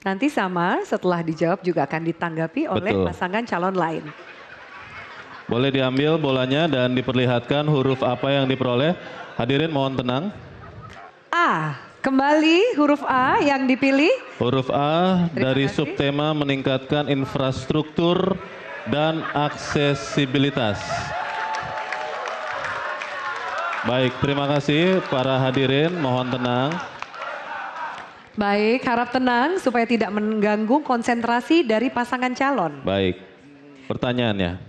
Nanti sama setelah dijawab juga akan ditanggapi oleh Betul. pasangan calon lain. Boleh diambil bolanya dan diperlihatkan huruf apa yang diperoleh. Hadirin mohon tenang. A, kembali huruf A yang dipilih. Huruf A Terima dari kasih. subtema meningkatkan infrastruktur dan aksesibilitas. Baik, terima kasih para hadirin, mohon tenang. Baik, harap tenang supaya tidak mengganggu konsentrasi dari pasangan calon. Baik, pertanyaannya.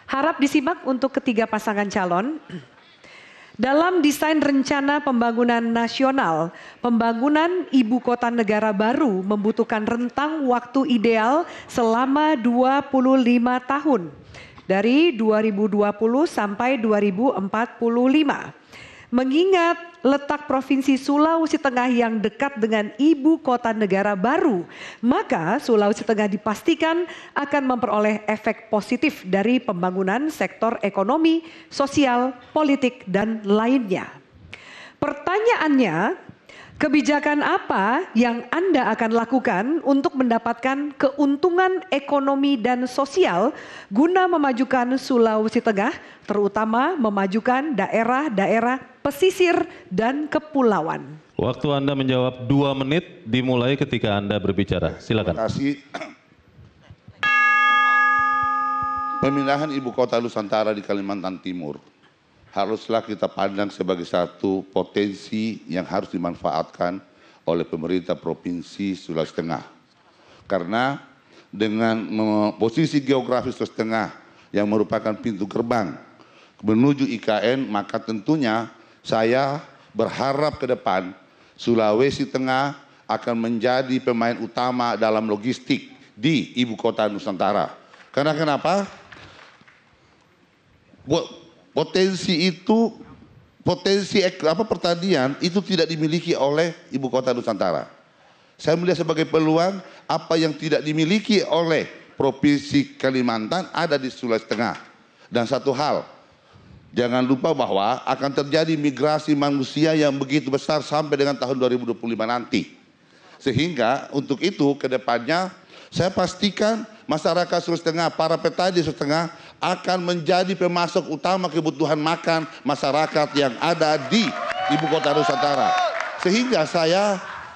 Harap disimak untuk ketiga pasangan calon. Dalam desain rencana pembangunan nasional, pembangunan ibu kota negara baru membutuhkan rentang waktu ideal selama 25 tahun. Dari 2020 sampai 2045. Mengingat letak Provinsi Sulawesi Tengah yang dekat dengan ibu kota negara baru, maka Sulawesi Tengah dipastikan akan memperoleh efek positif dari pembangunan sektor ekonomi, sosial, politik, dan lainnya. Pertanyaannya, kebijakan apa yang Anda akan lakukan untuk mendapatkan keuntungan ekonomi dan sosial guna memajukan Sulawesi Tengah, terutama memajukan daerah-daerah pesisir dan kepulauan? Waktu Anda menjawab 2 menit dimulai ketika Anda berbicara. Silakan. Terima kasih. Pemindahan ibu kota Nusantara di Kalimantan Timur haruslah kita pandang sebagai satu potensi yang harus dimanfaatkan oleh pemerintah Provinsi Sulawesi Tengah. Karena dengan posisi geografis Sulawesi Tengah yang merupakan pintu gerbang menuju IKN, maka tentunya saya berharap ke depan Sulawesi Tengah akan menjadi pemain utama dalam logistik di ibu kota Nusantara. Karena kenapa? Potensi itu, pertanian itu tidak dimiliki oleh ibu kota Nusantara. Saya melihat sebagai peluang apa yang tidak dimiliki oleh Provinsi Kalimantan ada di Sulawesi Tengah. Dan satu hal, jangan lupa bahwa akan terjadi migrasi manusia yang begitu besar sampai dengan tahun 2025 nanti. Sehingga untuk itu ke depannya saya pastikan masyarakat Sulawesi Tengah, para petani Sulawesi Tengah akan menjadi pemasok utama kebutuhan makan masyarakat yang ada di ibu kota Nusantara. Sehingga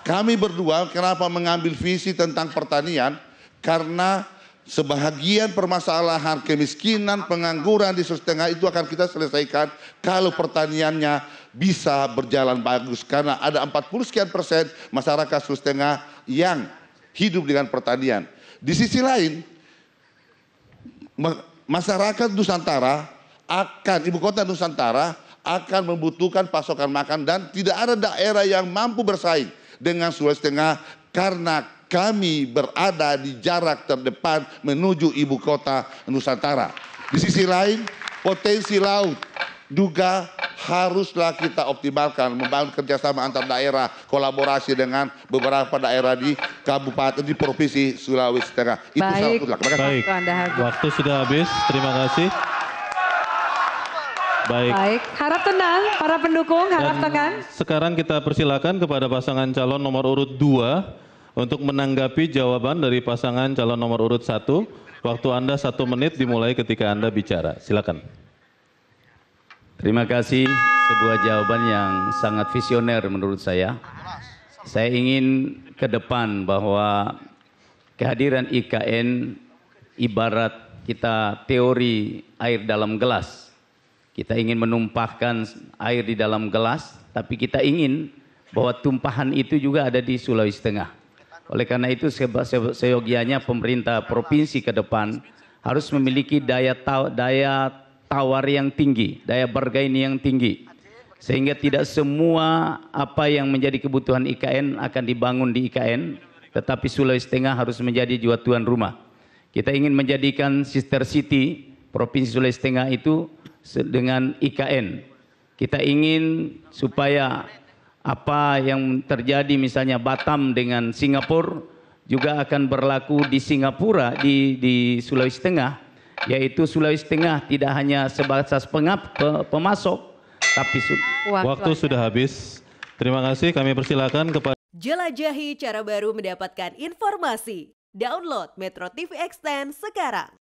kami berdua kenapa mengambil visi tentang pertanian, karena sebahagian permasalahan kemiskinan, pengangguran di Sulawesi Tengah itu akan kita selesaikan kalau pertaniannya bisa berjalan bagus. Karena ada 40 sekian persen masyarakat Sulawesi Tengah yang hidup dengan pertanian. Di sisi lain, masyarakat Nusantara ibu kota Nusantara akan membutuhkan pasokan makan dan tidak ada daerah yang mampu bersaing dengan Sulawesi Tengah karena kami berada di jarak terdepan menuju ibu kota Nusantara. Di sisi lain, potensi laut juga haruslah kita optimalkan, membangun kerjasama antar daerah, kolaborasi dengan beberapa daerah di kabupaten di Provinsi Sulawesi Tengah. Itu Baik, baik. Waktu sudah habis. Terima kasih. Baik, harap tenang para pendukung, harap tenang. Sekarang kita persilakan kepada pasangan calon nomor urut 2 untuk menanggapi jawaban dari pasangan calon nomor urut 1. Waktu Anda 1 menit dimulai ketika Anda bicara. Silakan. Terima kasih, sebuah jawaban yang sangat visioner menurut saya. Saya ingin ke depan bahwa kehadiran IKN ibarat kita teori air dalam gelas. Kita ingin menumpahkan air di dalam gelas, tapi kita ingin bahwa tumpahan itu juga ada di Sulawesi Tengah. Oleh karena itu seyogianya pemerintah provinsi ke depan harus memiliki daya tawar yang tinggi, daya bargain yang tinggi. Sehingga tidak semua apa yang menjadi kebutuhan IKN akan dibangun di IKN, tetapi Sulawesi Tengah harus menjadi juga tuan rumah. Kita ingin menjadikan sister city Provinsi Sulawesi Tengah itu dengan IKN. Kita ingin supaya apa yang terjadi misalnya Batam dengan Singapura juga akan berlaku di Singapura, di Sulawesi Tengah. Yaitu Sulawesi Tengah tidak hanya sebatas pemasok, tapi waktu sudah habis. Terima kasih, kami persilakan kepada Jelajahi cara baru mendapatkan informasi. Download Metro TV Extend sekarang.